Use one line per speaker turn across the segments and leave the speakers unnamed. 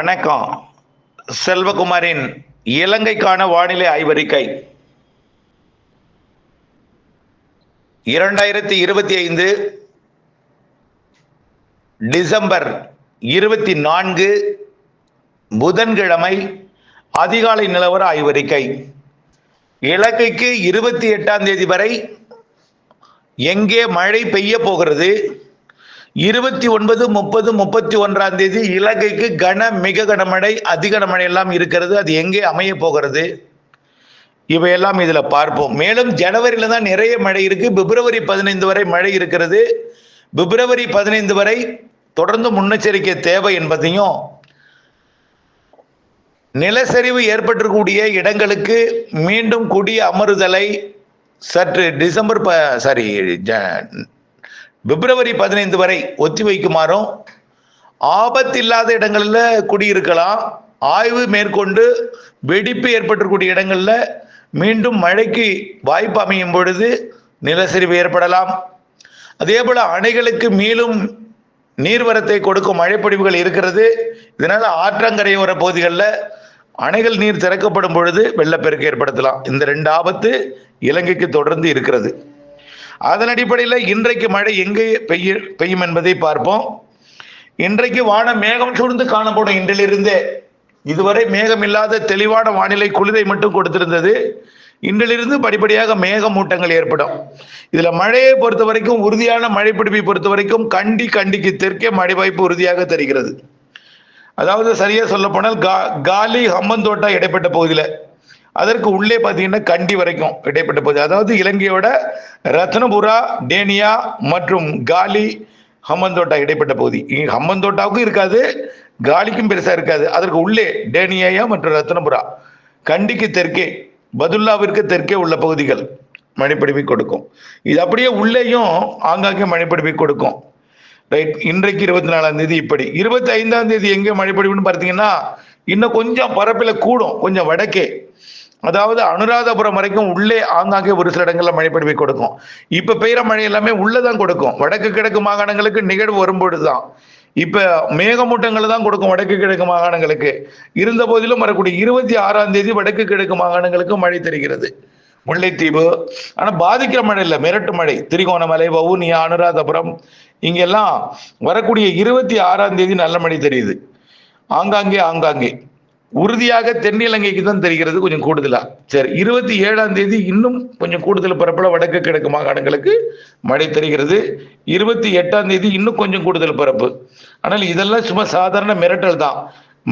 வணக்கம். செல்வகுமாரின் இலங்கைக்கான வானிலை ஆய்வறிக்கை 2025 டிசம்பர் 24 புதன்கிழமை அதிகாலை நிலவர ஆய்வறிக்கை. இலங்கைக்கு 28ஆம் தேதி வரை எங்கே மழை பெய்ய போகிறது, 29, 30, 31ஆம் தேதி இலங்கைக்கு மிக கனமழை, அதி கனமழை எல்லாம் இருக்கிறது. அது எங்கே அமைய போகிறது, இவையெல்லாம் இதுல பார்ப்போம். மேலும் ஜனவரியில தான் நிறைய மழை இருக்கு. பிப்ரவரி 15 வரை மழை இருக்கிறது. பிப்ரவரி 15 வரை தொடர்ந்து முன்னெச்சரிக்கை தேவை என்பதையும், நிலச்சரிவு ஏற்பட்டிருக்கக்கூடிய இடங்களுக்கு மீண்டும் குடி அமருதலை சற்று பிப்ரவரி 15 வரை ஒத்தி வைக்குமாறும், ஆபத்தில்லாத இடங்களில் குடியிருக்கலாம். ஆய்வு மேற்கொண்டு வெடிப்பு ஏற்பட்டிருக்கூடிய இடங்களில் மீண்டும் மழைக்கு வாய்ப்பு அமையும் பொழுது நிலச்சரிவு ஏற்படலாம். அதே போல அணைகளுக்கு மீளும் நீர்வரத்தை கொடுக்கும் மழைப்பொழிவுகள் இருக்கிறது. இதனால் ஆற்றங்கரையோர பகுதிகளில் அணைகள் நீர் திறக்கப்படும் பொழுது வெள்ளப்பெருக்கு ஏற்படுத்தலாம். இந்த 2 ஆபத்து இலங்கைக்கு தொடர்ந்து இருக்கிறது. அதன் அடிப்படையில் இன்றைக்கு மழை எங்கே பெய்யும் என்பதை பார்ப்போம். இன்றைக்கு வானம் மேகம் சூழ்ந்து காணப்படும். இன்றிலிருந்தே இதுவரை மேகம் இல்லாத தெளிவான வானிலை, குளிரை மட்டும் கொடுத்திருந்தது. இன்றிலிருந்து படிப்படியாக மேகமூட்டங்கள் ஏற்படும். இதுல மழையை பொறுத்த வரைக்கும், உறுதியான மழைப்பிடிப்பை பொறுத்த வரைக்கும் கண்டிக்கு தெற்கே மழை வாய்ப்பு உறுதியாக தெரிகிறது. அதாவது சரியா சொல்ல போனால் காலி ஹம்மந்தோட்டா இடைப்பட்ட பகுதியில், அதற்கு உள்ளே பார்த்தீங்கன்னா கண்டி வரைக்கும் இடைப்பட்ட பகுதி, அதாவது இலங்கையோட ரத்னபுரா, டேனியா மற்றும் காலி ஹம்மந்தோட்டா இடைப்பட்ட பகுதி. ஹம்மந்தோட்டாவுக்கும் இருக்காது, காலிக்கும் பெருசா இருக்காது. அதற்கு உள்ளே டேனியா மற்றும் ரத்னபுரா, கண்டிக்கு தெற்கே, பதுல்லாவிற்கு தெற்கே உள்ள பகுதிகள் மழைப்பிடிப்பை கொடுக்கும். இது அப்படியே உள்ளேயும் ஆங்காங்கே மழைப்பிடிப்பை கொடுக்கும். ரைட். இன்றைக்கு 24ஆம் தேதி இப்படி. 25ஆம் தேதி எங்கே மழைப்பிடிப்புன்னு பார்த்தீங்கன்னா, இன்னும் கொஞ்சம் பரப்பில் கூடும், கொஞ்சம் வடக்கே, அதாவது அனுராதபுரம் வரைக்கும் உள்ளே ஆங்காங்கே ஒரு சில இடங்கள்ல மழைப்பிடிப்பை கொடுக்கும். இப்ப பெய்யற மழை எல்லாமே உள்ளதான் கொடுக்கும். வடக்கு கிழக்கு மாகாணங்களுக்கு நிகழ்வு வரும்பொழுதுதான் இப்ப மேகமூட்டங்களை தான் கொடுக்கும் வடக்கு கிழக்கு மாகாணங்களுக்கு. இருந்த போதிலும் வரக்கூடிய 26ஆம் தேதி வடக்கு கிழக்கு மாகாணங்களுக்கு மழை தெரிகிறது. முல்லைத்தீவு ஆனா பாதிக்கிற மழை இல்லை, மிரட்டு மழை. திரிகோணமலை, வவுனியா, அனுராதபுரம் இங்கெல்லாம் வரக்கூடிய 26ஆம் தேதி நல்ல மழை தெரியுது. ஆங்காங்கே உறுதியாக தென்னிலங்கைக்கு தான் தெரிகிறது, கொஞ்சம் கூடுதலா. சரி, 27ஆம் தேதி இன்னும் கொஞ்சம் கூடுதல் பரப்புல வடக்கு கிழக்கு மாகாணங்களுக்கு மழை தெரிகிறது. 28ஆம் தேதி இன்னும் கொஞ்சம் கூடுதல் பரப்பு. ஆனால் இதெல்லாம் சும்மா சாதாரண மிரட்டல் தான்.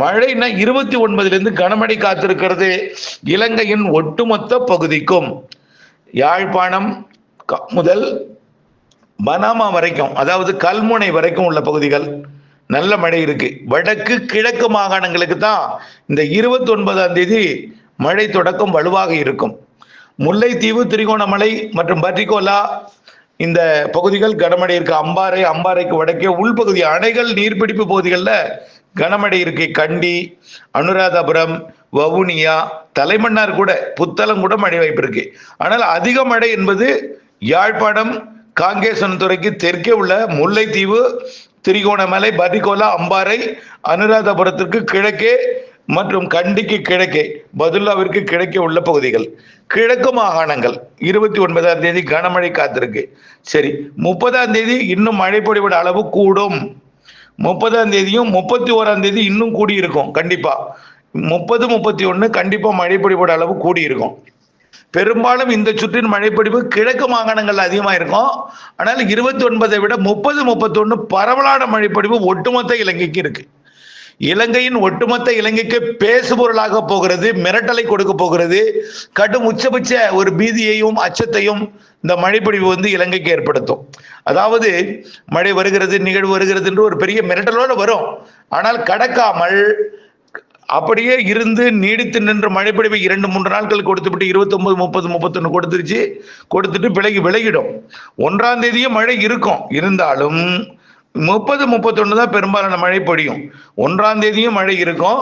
மழைனா 29லிருந்து கனமழை காத்திருக்கிறது இலங்கையின் ஒட்டுமொத்த பகுதிக்கும். யாழ்ப்பாணம் முதல் பனாமா வரைக்கும், அதாவது கல்முனை வரைக்கும் உள்ள பகுதிகள் நல்ல மழை இருக்கு. வடக்கு கிழக்கு மாகாணங்களுக்கு தான் இந்த 29ஆம் தேதி மழை தொடக்கம் வலுவாக இருக்கும். முல்லைத்தீவு, திரிகோணமலை மற்றும் பர்டிகோலா இந்த பகுதிகள் கனமழை இருக்கு. அம்பாறைக்கு வடக்கே உள்பகுதி அணைகள் நீர்பிடிப்பு பகுதிகளில் கனமழை இருக்கு. கண்டி, அனுராதபுரம், வவுனியா, தலைமன்னார் கூட, புத்தளம் கூட மழை வாய்ப்பு இருக்கு. ஆனால் அதிக மழை என்பது யாழ்ப்பாணம், காங்கேசன்துறைக்கு தெற்கே உள்ள முல்லைத்தீவு, திரிகோணமலை, பர்டிகோலா, அம்பாறை, அனுராதபுரத்திற்கு கிழக்கே மற்றும் கண்டிக்கு கிழக்கே, பதுல்லாவிற்கு கிழக்கே உள்ள பகுதிகள், கிழக்கு மாகாணங்கள் 29ஆம் தேதி கனமழை காத்திருக்கு. சரி, 30ஆம் தேதி இன்னும் மழை பொழிவிட அளவு கூடும். 30ஆம் தேதியும் 31ஆம் தேதி இன்னும் கூடி இருக்கும். கண்டிப்பா 30, 31 கண்டிப்பா மழை பொழிவிட அளவு கூடி இருக்கும். பெரும்பாலும் இந்த சுற்றின் மழைப்பொழிவு கிழக்கு மாகாணங்கள் அதிகமாக இருக்கும். ஆனால் 29ஐ விட 30, 31 பரவலான மழைப்பொழிவு ஒட்டுமொத்த இலங்கைக்கு இருக்கு. இலங்கையின் ஒட்டுமொத்த இலங்கைக்கு பேசுபொருளாக போகிறது, மிரட்டலை கொடுக்க போகிறது. கடும் உச்சபட்ச ஒரு பீதியையும் அச்சத்தையும் இந்த மழைப்பொழிவு இலங்கைக்கு ஏற்படுத்தும். அதாவது மழை வருகிறது, நிகழ்வு வருகிறது என்று ஒரு பெரிய மிரட்டலோடு வரும். ஆனால் கடக்காமல் அப்படியே இருந்து நீடித்து நின்று மழைப்பொழிவை 2-3 நாட்கள் கொடுத்துவிட்டு 29, 30, 31 கொடுத்துட்டு விலகிடும். 1ஆம் தேதியும் மழை இருக்கும். இருந்தாலும் 30, 31 தான் பெரும்பாலான மழை பொழியும். 1ஆம் தேதியும் மழை இருக்கும்.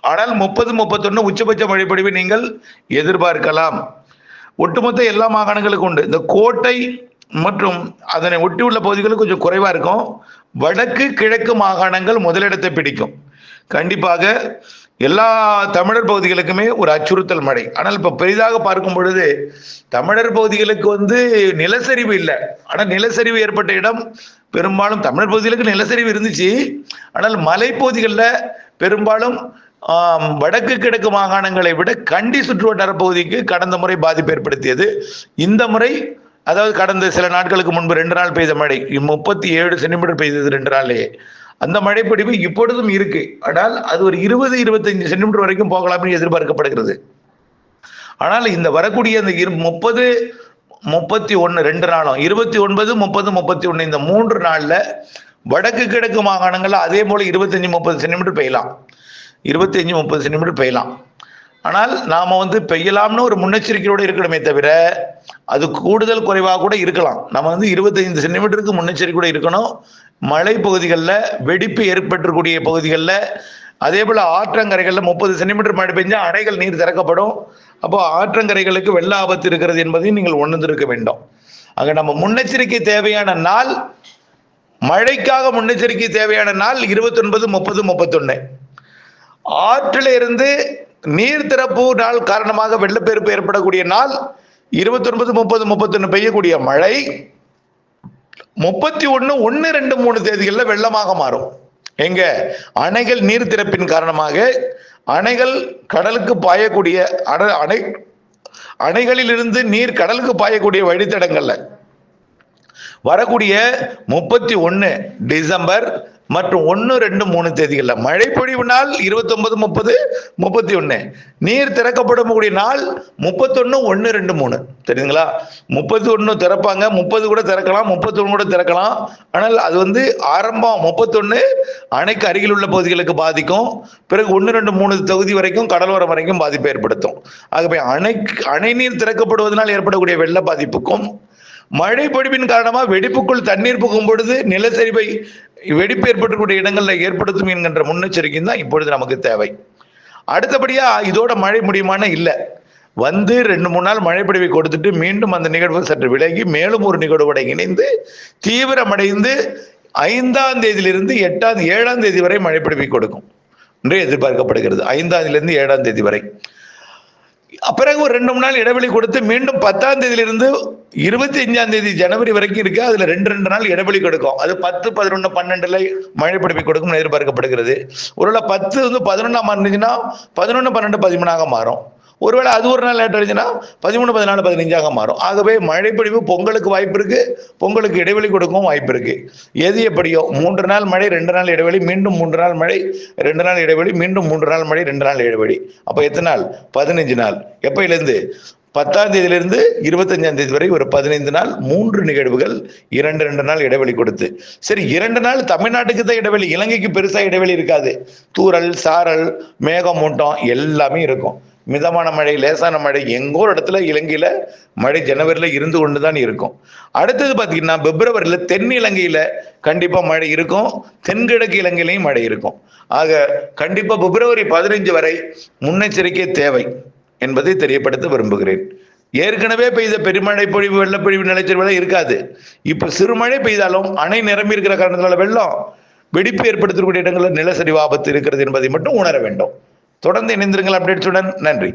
ஆனால் 30, 31 உச்சபட்ச மழைப்பொழிவை நீங்கள் எதிர்பார்க்கலாம். ஒட்டுமொத்த எல்லா மாகாணங்களுக்கும் உண்டு. இந்த கோட்டை மற்றும் அதனை ஒட்டியுள்ள பகுதிகளுக்கு கொஞ்சம் குறைவா இருக்கும். வடக்கு கிழக்கு மாகாணங்கள் முதலிடத்தை பிடிக்கும். கண்டிப்பாக எல்லா தமிழர் பகுதிகளுக்குமே ஒரு அச்சுறுத்தல் மழை. ஆனால் இப்ப பெரிதாக பார்க்கும் பொழுது தமிழர் பகுதிகளுக்கு நிலச்சரிவு இல்லை. ஆனால் நிலச்சரிவு ஏற்பட்ட இடம் பெரும்பாலும் தமிழர் பகுதிகளுக்கு நிலச்சரிவு இருந்துச்சு. ஆனால் மலைப்பகுதிகளில் பெரும்பாலும் வடக்கு கிழக்கு மாகாணங்களை விட கண்டி சுற்றுவட்டார பகுதிக்கு கடந்த முறை பாதிப்பு ஏற்படுத்தியது. இந்த முறை அதாவது கடந்த சில நாட்களுக்கு முன்பு 2 நாள் பெய்த மழை 37 சென்டிமீட்டர் பெய்தது 2 நாள்லேயே. அந்த மழைப்பொழிவு இப்பொழுதும் இருக்கு. ஆனால் அது ஒரு 20-25 சென்டிமீட்டர் வரைக்கும் போகலாம்னு எதிர்பார்க்கப்படுகிறது. ஆனால் இந்த வரக்கூடிய அந்த 30, 31 2 நாளும் 29, 30, 31 இந்த 3 நாள்ல வடக்கு கிழக்கு மாகாணங்கள்ல அதே போல 25-30 சென்டிமீட்டர் பெய்யலாம். 25-30 சென்டிமீட்டர் பெய்யலாம். ஆனால் நாம பெய்யலாம்னு ஒரு முன்னெச்சரிக்கையோடு இருக்கணுமே தவிர அது கூடுதல் குறைவாக கூட இருக்கலாம். நம்ம 25 சென்டிமீட்டருக்கு முன்னெச்சரிக்கையோடு இருக்கணும். மலை பகுதிகளில் வெடிப்பு ஏற்பட்டிருக்கூடிய பகுதிகளில் அதே போல ஆற்றங்கரைகளில் 30 சென்டிமீட்டர் மழை பெஞ்சா அணைகள் நீர் திறக்கப்படும். அப்போ ஆற்றங்கரைகளுக்கு வெள்ள ஆபத்து இருக்கிறது என்பதையும் நீங்கள் உணர்ந்திருக்க வேண்டும். ஆக நம்ம முன்னெச்சரிக்கை தேவையான நாள், மழைக்காக முன்னெச்சரிக்கை தேவையான நாள் 29, 30, 31. ஆற்றில இருந்து நீர் திறப்பு நாள் காரணமாக வெள்ளப்பெருக்கு ஏற்படக்கூடிய நாள் 29, 30, 31 பெய்யக்கூடிய மழை 31, 1, 2, 3 தேதிகளில் வெள்ளமாக மாறும். எங்க அணைகள் நீர் திறப்பின் காரணமாக அணைகள் கடலுக்கு பாயக்கூடிய அணைகளில் இருந்து நீர் கடலுக்கு பாயக்கூடிய வழித்தடங்கள்ல வரக்கூடிய 31 டிசம்பர் மற்றும் 1, 2, 3 தேதிகளில் மழை பொழிவு நாள் 29, 30, 31. நீர் திறக்கப்படக்கூடிய நாள் 31, 1, 2, 3. தெரியுங்களா? 31 திறப்பாங்க, 30 கூட திறக்கலாம், 31 கூட திறக்கலாம். ஆனால் அது ஆரம்பம் 31 அணைக்கு அருகில் உள்ள பகுதிகளுக்கு பாதிக்கும். பிறகு 1, 2, 3 தொகுதி வரைக்கும் கடலோரம் வரைக்கும் பாதிப்பை ஏற்படுத்தும். ஆகவே அணை நீர் திறக்கப்படுவதனால் ஏற்படக்கூடிய வெள்ள பாதிப்புக்கும் மழை பொழிவின் காரணமாக வெடிப்புக்குள் தண்ணீர் புகும் பொழுது நிலச்சரிவை வெடிப்பு ஏற்படக்கூடிய இடங்களில் ஏற்படுத்தும் என்கின்ற முன்னெச்சரிக்கை தான் இப்பொழுது நமக்கு தேவை. அடுத்தபடியா இதோட மழை முடியுமான இல்லை. 2-3 நாள் மழை பொழிவை கொடுத்துட்டு மீண்டும் அந்த நிகழ்வு சற்று விலகி மேலும் ஒரு நிகழ்வோட இணைந்து தீவிரமடைந்து 5ஆம் தேதியிலிருந்து 7ஆம் தேதி வரை மழை பொழிவை கொடுக்கும் என்று எதிர்பார்க்கப்படுகிறது. 5ஆம் தேதியிலிருந்து 7ஆம் தேதி வரை. பிறகு ஒரு 2-3 நாள் இடைவெளி கொடுத்து மீண்டும் 10ஆம் தேதியிலிருந்து 25ஆம் தேதி ஜனவரி வரைக்கும் இருக்கு. அதுல 2 நாள் இடைவெளி கொடுக்கும். அது 10, 11, 12 மழை பொழிவை கொடுக்கும் எதிர்பார்க்கப்படுகிறது. ஒருவேளை 10 11ஆம் இருந்துச்சுன்னா 11, 12, 13ஆக மாறும். ஒருவேளை அது ஒரு நாள் லேட் ஆயிடுச்சுன்னா 13, 14, 15ஆக மாறும். ஆகவே மழை பொழிவு பொங்கலுக்கு வாய்ப்பு இருக்கு, பொங்கலுக்கு இடைவெளி கொடுக்கவும் வாய்ப்பு இருக்கு. எது எப்படியோ 3 நாள் மழை 2 நாள் இடைவெளி, மீண்டும் 3 நாள் மழை 2 நாள் இடைவெளி, மீண்டும் 3 நாள் மழை 2 நாள் இடைவெளி. அப்ப எத்தனை நாள்? 15 நாள். எப்பயிலிருந்து? 10ஆம் தேதியிலிருந்து 25ஆம் தேதி வரை ஒரு 15 நாள் 3 நிகழ்வுகள் 2 நாள் இடைவெளி கொடுத்து. சரி, 2 நாள் தமிழ்நாட்டுக்கு தான் இடைவெளி, இலங்கைக்கு பெருசா இடைவெளி இருக்காது. தூறல், சாரல், மேகமூட்டம் எல்லாமே இருக்கும். மிதமான மழை, லேசான மழை எங்கோ ஒரு இடத்துல இலங்கையில மழை ஜனவரியில இருந்து கொண்டுதான் இருக்கும். அடுத்தது பாத்தீங்கன்னா பிப்ரவரியில தென் இலங்கையில கண்டிப்பா மழை இருக்கும், தென்கிழக்கு இலங்கையிலையும் மழை இருக்கும். ஆக கண்டிப்பா பிப்ரவரி 15 வரை முன்னெச்சரிக்கை தேவை என்பதை தெரியப்படுத்த விரும்புகிறேன். ஏற்கனவே பெய்த பெருமழை பொழிவு, வெள்ளப்பொழிவு, நிலச்சரிவு இருக்காது. இப்ப சிறுமழை பெய்தாலும் அணை நிரம்பி இருக்கிற காரணத்தினால வெள்ளம் வெடிப்பு ஏற்படுத்தக்கூடிய இடங்களில் நிலச்சரிவு ஆபத்து இருக்கிறது என்பதை மட்டும் உணர வேண்டும். தொடர்ந்து இணைந்திருங்கள் அப்டேட்ஸுடன். நன்றி.